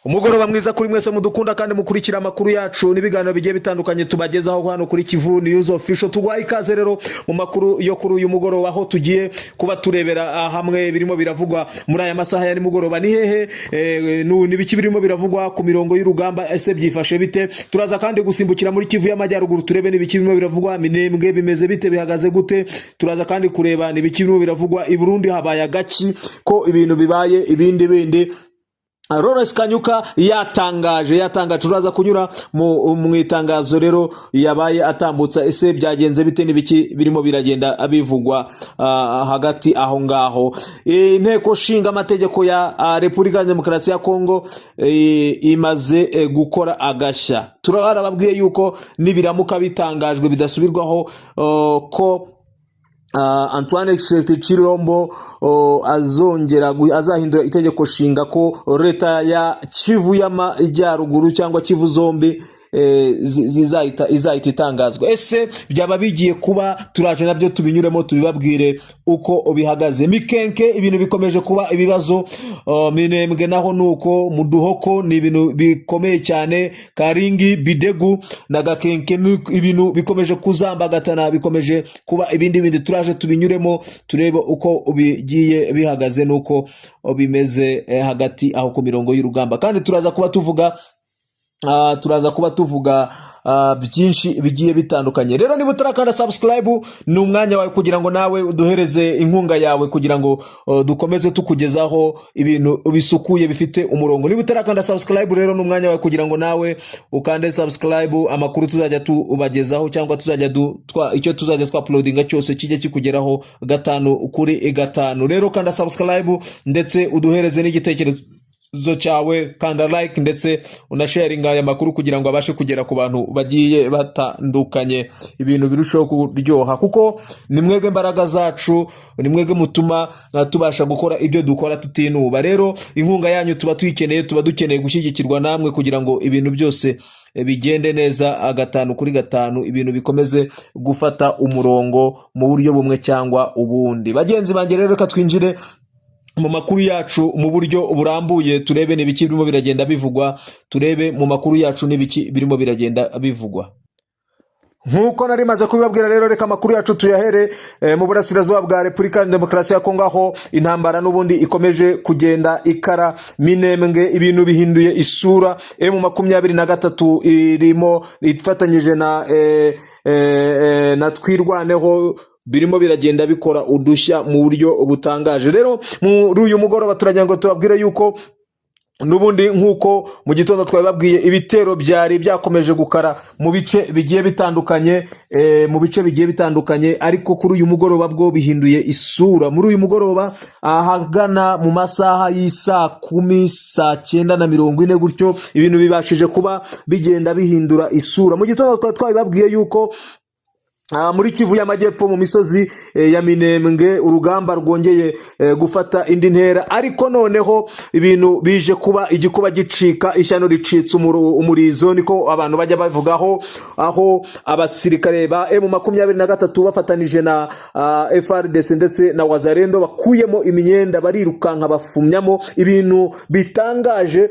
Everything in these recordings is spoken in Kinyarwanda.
Umugoroba mwiza kuri mwese mudukunda kandi mukurikira amakuru yacu n'ibiganiro bigiye bitandukanye tubagezaho hano kuri Kivu News Official. Tugwaye ikaze rero mu makuru yo kuri uyu mugoroba aho tugiye kuba turebera hamwe birimo biravugwa muri aya masaha ya nimugoroba. Ni hehe n'ibiki birimo biravugwa ku mirongo y'urugamba, ese byifashe bite? Turaza kandi gusimbukira muri Kivu y'Amajyaruguru turebe n'ibiki birimo biravugwa, Minembwe bimeze bite, bihagaze gute? Turaza kandi kureba n'ibiki birimo biravugwa i Burundi, habaye agaki ko ibintu bibaye ibindi. Lawrence Kanyuka yatangaje turaza kunyura mu itangazo rero yabaye atambutsa, ese byagenze bite n'ibiki birimo biragenda abivugwa hagati aho ngaho. Inteko nshinga amategeko ya Repubulika ya Demokarasi ya Kongo imaze gukora agashya. Turababwiye yuko nibiramuka bitangajwe bidasubirwaho ko Antoine Chilombo azahindura itegeko nshinga, ko leta ya Kivu y'Amajyaruguru cyangwa Kivu zombi izahita itangazwa. Ese byaba bigiye kuba? Turaje nabyo tubinyuremo tubibabwire uko bihagaze. Mikenke ibintu bikomeje kuba ibibazo, Minembwe naho nuko, Muduhoko ni ibintu bikomeye cyane, Karingi, Bidegu na Gakenke ibintu bikomeje kuzambagatana, bikomeje kuba ibindi. Turaje tubinyuremo turebe uko bigiye bihagaze nuko bimeze hagati aho ku mirongo y'urugamba, kandi turaza kuba tuvuga byinshi bigiye bitandukanye. Rero niba utarakanda subscribe, ni umwanya wawe kugira ngo nawe uduhereze inkunga yawe kugira ngo dukomeze tukugezaho ibintu bisukuye bifite umurongo. Niba utarakanda subscribe rero ni umwanya wawe kugira ngo nawe ukande subscribe, amakuru tuzajya tubagezaho cyangwa icyo tuzajya uploadinga cyose kijye kikugeraho 5 kuri 5. Rero kanda subscribe ndetse uduhereze n'igitekerezo cyawe, kanda like ndetse unasharinga aya makuru kugira ngo abashe kugera ku bantu bagiye batandukanye, ibintu birushaho kuryoha, kuko ni mwebwe mbaraga zacu, ni mwebwe mutuma tubasha gukora ibyo dukora tutinuba. Rero inkunga yanyu tuba dukeneye gushyigikirwa namwe kugira ngo ibintu byose bigende neza 5 kuri 5, ibintu bikomeze gufata umurongo mu buryo bumwe cyangwa ubundi. Bagenzi banjye rero reka twinjire mu makuru yacu mu buryo burambuye, turebe n'ibiki birimo biragenda bivugwa, turebe mu makuru yacu n'ibiki birimo biragenda bivugwa. Nkuko nari maze kubibabwira rero, reka makuru yacu tuyahere mu burasirazuba bwa Repubulika ya Demokarasi ya Kongo, aho intambara n'ubundi ikomeje kugenda ikara. Minembwe ibintu bihinduye isura, M23 irimo ifatanyije na Twirwaneho birimo biragenda bikora udushya mu buryo butangaje. Rero muri uyu mugoroba turagira ngo tubabwire yuko nubundi nkuko mu gitondo twababwiye, ibitero byari byakomeje gukara mu bice bigiye bitandukanye, ariko kuri uyu mugoroba bwo bihinduye isura. Muri uyu mugoroba ahagana mu masaha y'isa 10 saa 9:40 gutyo, ibintu bibashije kuba bigenda bihindura isura. Mu gitondo twababwiye yuko muri Kivu y'Amajyepfo mu misozi ya Minembwe urugamba rwongeye gufata indi ntera, ariko noneho ibintu bije kuba igikuba gicika, ishyano ricitse umurizo, niko abantu bajya bavugaho, aho abasirikare ba M23 bafatanije na FARDC ndetse na Wazalendo bakuyemo imyenda barirukanka bafumyamo, ibintu bitangaje,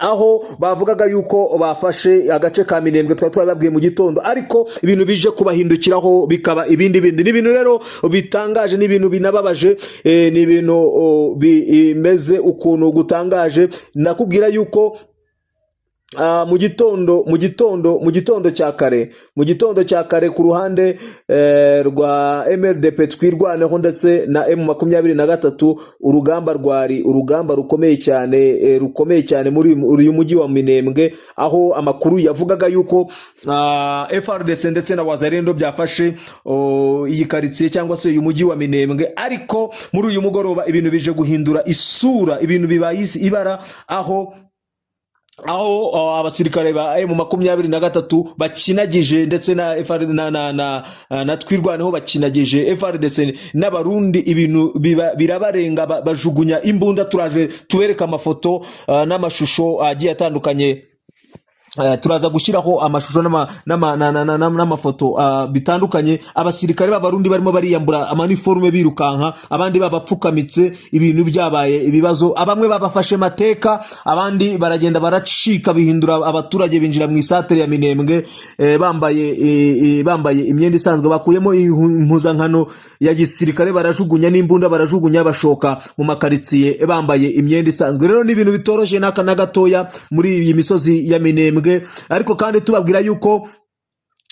aho bavugaga yuko bafashe agace ka Minembwe twababwiye mu gitondo, ariko ibintu bije kubahindukiraho bikaba ibindi. N'ibintu rero bitangaje, n'ibintu binababaje, n'ibintu bimeze ukuntu gutangaje. Nakubwira yuko mu gitondo cya kare ku ruhande rwa MRDP Twirwaneho ndetse na M23, urugamba rukomeye cyane muri uyu mujyi wa Minembwe, aho amakuru yavugaga yuko FARDC ndetse na Wazalendo byafashe iyi quartier cyangwa se uyu mujyi wa Minembwe. Ariko muri uyu mugoroba ibintu bije guhindura isura, ibintu bibaye ibara, aho abasirikare ba M23 bakinagije ndetse na Twirwaneho bakinagije FARDC n'abarundi, ibintu birabarenga, bajugunya imbunda. Turaje tubereka amafoto n'amashusho agiye atandukanye turaza gushyiraho amashusho n'amafoto bitandukanye, abasirikare b'abarundi barimo bariyambura amaniforume birukanka, abandi babapfukamitse, ibintu byabaye ibibazo, bamwe babafashe mateka, abandi baragenda baracika bihindura abaturage, binjira mu isatere ya Minembwe bambaye imyenda isanzwe, bakuyemo impuzankano ya gisirikare, barajugunya n'imbunda, barajugunya bashoka mu makaritsiye bambaye imyenda isanzwe. Rero ni ibintu bitoroshye n'aka na gatoya muri iyi misozi ya Minembwe, ariko kandi tubabwira yuko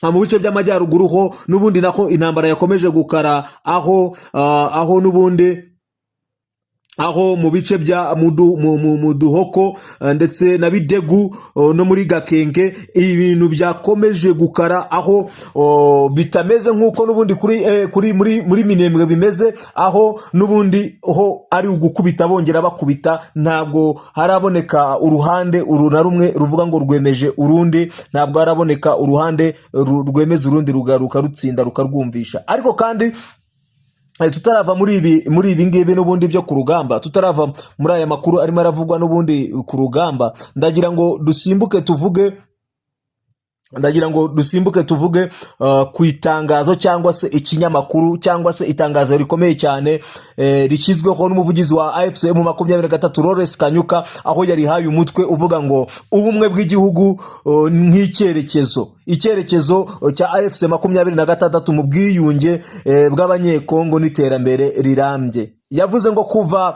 mu bice by'amajyaruguru ho n'ubundi nako intambara yakomeje gukara, aho n'ubundi aho mu bice bya Muduhoko ndetse na Bidegu no muri Gakenke ibintu byakomeje gukara, aho bitameze nk'uko n'ubundi muri Minembwe bimeze, aho n'ubundi ho ari ugukubita bongera bakubita, ntabwo haraboneka uruhande uru na rumwe ruvuga ngo rwemeje urundi, ntabwo haraboneka uruhande rwemeza urundi rugaruka rutsinda rukarwumvisha. Ariko kandi tutarava muri ibi ngibi n'ubundi byo ku rugamba, tutarava muri aya makuru arimo aravugwa n'ubundi ku rugamba, ndagira ngo dusimbuke tuvuge ku itangazo cyangwa se ikinyamakuru cyangwa se itangazo rikomeye cyane rishyizweho n'umuvugizi wa AFCM 23 Lawrence Kanyuka, aho yari haye umutwe uvuga ngo ubumwe bw'igihugu icyerekezo cya AFC 23 mu bwiyunge bw'abanyekongo n'iterambere rirambye. Yavuze ngo kuva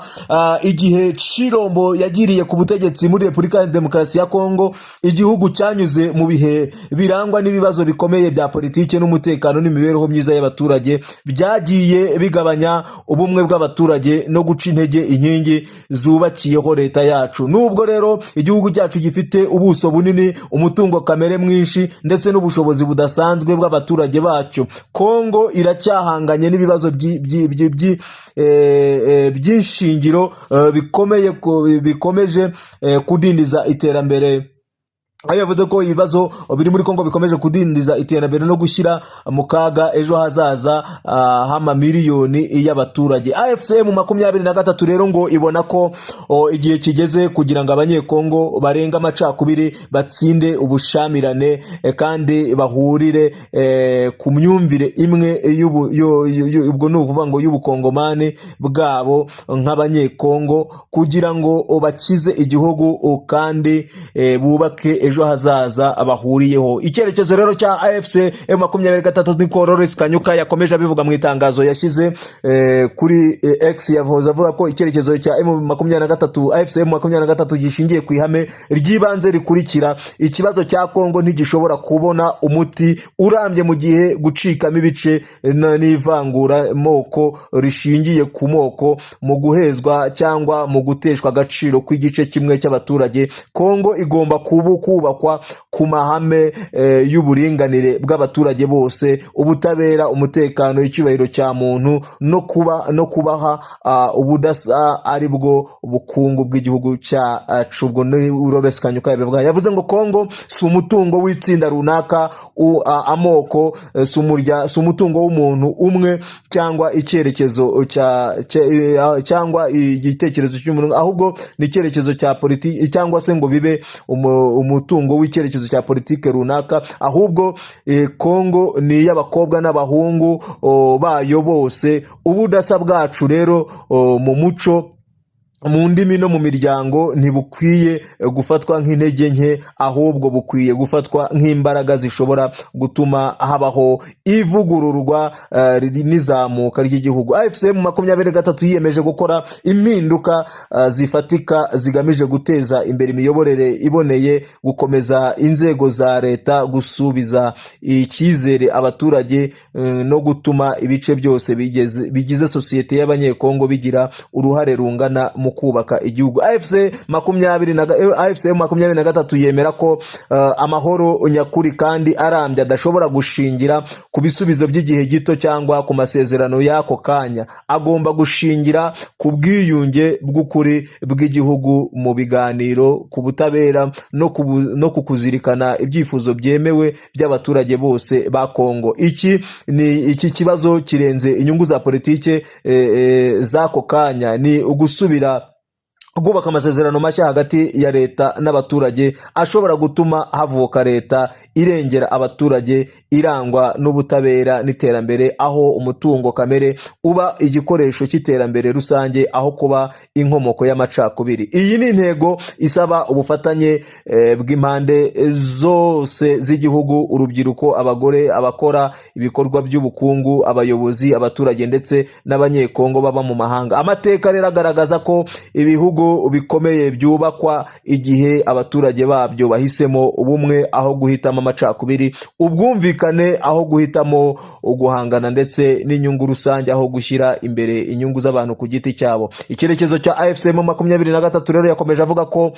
igihe Chilombo yagiriye ku butegetsi muri Repubulika ya Demokarasi ya Kongo, igihugu cyanyuze mu bihe birangwa n'ibibazo bikomeye bya politike n'umutekano n'imibereho myiza y'abaturage, byagiye bigabanya ubumwe bw'abaturage no guca intege inkingi zubakiyeho leta yacu. Nubwo rero igihugu cyacu gifite ubuso bunini, umutungo kamere mwinshi ndetse n'ubushobozi budasanzwe bw'abaturage bacyo, Kongo iracyahanganye n'ibibazo by'inshingiro bikomeje kudindiza iterambere. Aho yavuze ko ibibazo biri muri Kongo bikomeje kudindiza iterambere no gushyira mu kaga ejo hazaza h'amamiliyoni y'abaturage. AFCM 23 rero ngo ibona ko igihe kigeze kugira ngo abanyekongo barenga amacakubiri, batsinde ubushamirane kandi bahurire ku myumvire imwe ubwo ni ukuvuga ngo y'ubukongomani bwabo nk'abanyekongo, kugira ngo bakize igihugu kandi bubake ejo hazaza abahuriyeho. Icyerekezo rero cya AFC M23 niko Lawrence Kanyuka yakomeje abivuga mu itangazo yashyize kuri X. Yavuze avuga ko icyerekezo cya M23 AFC M23 gishingiye ku ihame ry'ibanze rikurikira: ikibazo cya Kongo ntigishobora kubona umuti urambye mu gihe gucikamo ibice n'ivangura moko rishingiye ku moko, mu guhezwa cyangwa mu guteshwa agaciro kw'igice kimwe cy'abaturage. Kongo igomba kubakwa ku mahame y'uburinganire bw'abaturage bose, ubutabera, umutekano, icyubahiro cya muntu no kubaha ubudasa ari bwo bukungu bw'igihugu cyacu. Ubwo ni Lawrence Kanyuka yabivuga. Yavuze ngo Kongo si umutungo w'itsinda runaka, amoko si umutungo w'umuntu umwe cyangwa icyerekezo cyangwa igitekerezo cy'umuntu, ahubwo ni icyerekezo cya politiki, cyangwa se ngo bibe umutungo w'icyerekezo cya politike runaka, ahubwo Kongo ni iy'abakobwa n'abahungu bayo bose. Ubudasa bwacu rero mu muco, mu ndimi no mu miryango ntibukwiye gufatwa nk'intege nke, ahubwo bukwiye gufatwa nk'imbaraga zishobora gutuma habaho ivugururwa n'izamuka ry'igihugu. AFCM 23 yiyemeje gukora impinduka zifatika zigamije guteza imbere imiyoborere iboneye, gukomeza inzego za leta, gusubiza icyizere abaturage no gutuma ibice byose bigize sosiyete y'abanyekongo bigira uruhare rungana mu kubaka igihugu. AFCM 23 yemera ko amahoro nyakuri kandi arambye adashobora gushingira ku bisubizo by'igihe gito cyangwa ku masezerano y'ako kanya, agomba gushingira ku bwiyunge bw'ukuri bw'igihugu, mu biganiro, ku butabera no ku kuzirikana ibyifuzo byemewe by'abaturage bose ba Kongo. Iki kibazo kirenze inyungu za politike z'ako kanya, ni ugusubira kubaka amasezerano mashya hagati ya leta n'abaturage ashobora gutuma havuka leta irengera abaturage, irangwa n'ubutabera n'iterambere, aho umutungo kamere uba igikoresho cy'iterambere rusange aho kuba inkomoko y'amacakubiri. Iyi ni intego isaba ubufatanye bw'impande zose z'igihugu: urubyiruko, abagore, abakora ibikorwa by'ubukungu, abayobozi, abaturage ndetse n'abanyekongo baba mu mahanga. Amateka rero agaragaza ko ibihugu bikomeye byubakwa igihe abaturage babyo bahisemo ubumwe aho guhitamo amacakubiri, ubwumvikane aho guhitamo guhangana, ndetse n'inyungu rusange aho gushyira imbere inyungu z'abantu ku giti cyabo. Icyerekezo cya AFCM 23 rero yakomeje avuga ko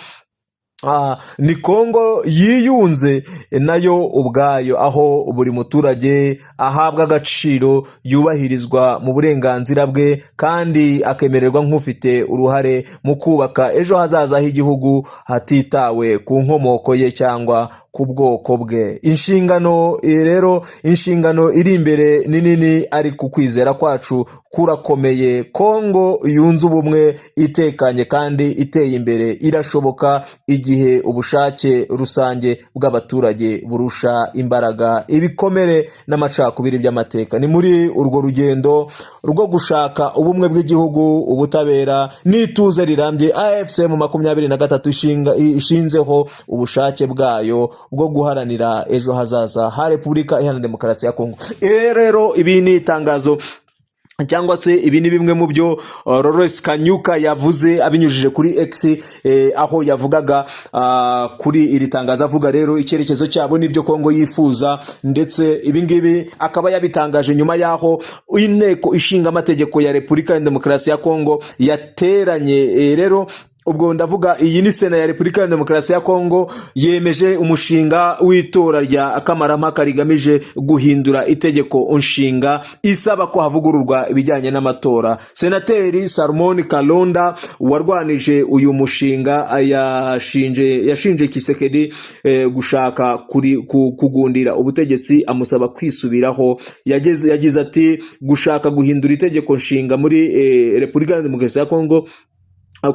ni Kongo yiyunze nayo ubwayo, aho buri muturage ahabwa agaciro, yubahirizwa mu burenganzira bwe, kandi akemererwa nk'ufite uruhare mu kubaka ejo hazaza h'igihugu hatitawe ku nkomoko ye cyangwa ku bwoko bwe. Inshingano iri imbere ni nini, ariko ukwizera kwacu kurakomeye. Kongo yunze ubumwe, itekanye kandi iteye imbere irashoboka igihe ubushake rusange bw'abaturage burusha imbaraga ibikomere n'amacakubiri by'amateka. Ni muri urwo rugendo rwo gushaka ubumwe bw'igihugu, ubutabera n'ituze rirambye, AFCM 23 ishinzeho ubushake bwayo bwo guharanira ejo hazaza ha Repubulika Iharanira Demokarasi ya Kongo. Rero ibi ni itangazo cyangwa se ibi ni bimwe mu byo Laurent Kanyuka yavuze abinyujije kuri X, aho yavugaga kuri iri tangazo, avuga rero icyerekezo cyabo n'ibyo Kongo yifuza, ndetse ibi ngibi akaba yabitangaje nyuma yaho inteko ishinga amategeko ya Repubulika ya Demokarasi ya Kongo yateranye. Rero ubwo ndavuga iyi ni Sena ya Repubulika ya Demokarasi ya Kongo yemeje umushinga w'itora rya kamarampaka rigamije guhindura itegeko nshinga isaba ko havugururwa ibijyanye n'amatora. Senateri Salomon Kalonda warwanije uyu mushinga yashinje Tshisekedi gushaka kugundira ubutegetsi, amusaba kwisubiraho. Yagize ati gushaka guhindura itegeko nshinga muri Repubulika ya Demokarasi ya Kongo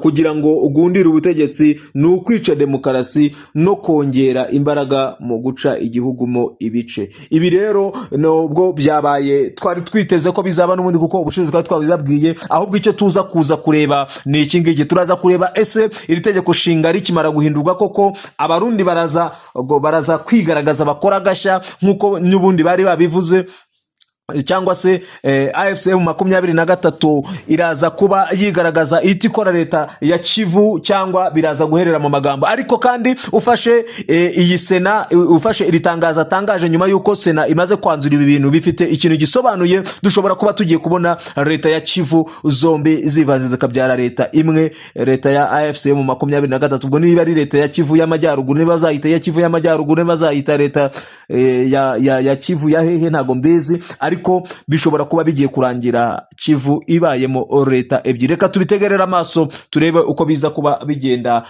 kugira ngo ugundire ubutegetsi ni ukwica demokarasi no kongera imbaraga mu guca igihugu mo ibice. Ibi rero nubwo byabaye twari twiteze ko bizaba n'ubundi, kuko ubushize twari twabibabwiye, ahubwo icyo tuza kuza kureba ni iki ngiki. Turaza kureba ese iri tegeko nshinga rikimara guhindurwa koko abarundi baraza kwigaragaza bakora gashya nk'uko n'ubundi bari babivuze, cyangwa se AFCM 23 iraza kuba yigaragaza iti ikora leta ya Kivu, cyangwa biraza guherera mu magambo. Ariko kandi ufashe iyi Sena, ufashe iri tangazo atangaje nyuma yuko Sena imaze kwanzura ibi bintu, bifite ikintu gisobanuye. Dushobora kuba tugiye kubona leta ya Kivu zombi zivanze zikabyara leta imwe, leta ya AFCM 23. Ubwo niba ari leta ya Kivu y'amajyaruguru, niba bazayita ya Kivu y'amajyaruguru, niba bazayita leta ya Kivu ya hehe ntago mbizi, ariko bishobora kuba bigiye kurangira Kivu ibayemo leta ebyiri. Reka tubitegerera amaso turebe uko biza kuba bigenda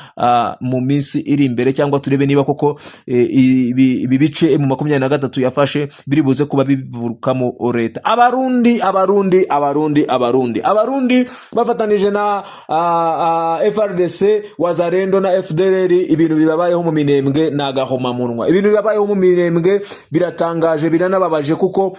mu minsi iri imbere, cyangwa turebe niba koko ibi bice mu 23 yafashe biri buze kuba bivurukamo leta. Abarundi bafatanije na FRDC, Wazalendo na FDLR, ibintu bibabayeho mu Minembwe nagahomamunwa. Ibintu bibabayeho mu Minembwe biratangaje, biranababaje, kuko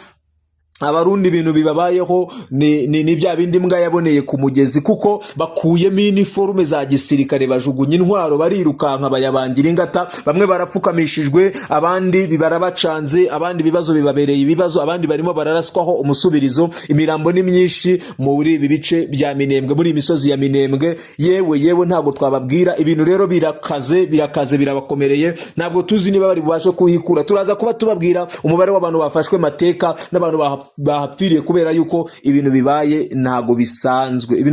Abarundi ibintu bibabayeho ni bya bindi mbwa yaboneye ku mugezi, kuko bakuyemo uniforme za gisirikare, bajugunya intwaro, barirukanka bayabangira ingata. Bamwe barapfukamishijwe, abandi bibarabacanze, abandi bibazo bibabereye ibibazo, abandi barimo bararaswaho umusubirizo. Imirambo ni myinshi muri ibi bice bya Minembwe, muri imisozi ya Minembwe. Yewe ntago twababwira. Ibintu rero birakaze birabakomereye, ntabwo tuzi niba bari bubashe kuhikura. Turaza kuba tubabwira umubare w'abantu bafashwe mateka n'abantu bahapfiriye kubera yuko ibintu bibaye ntago bisanzwe.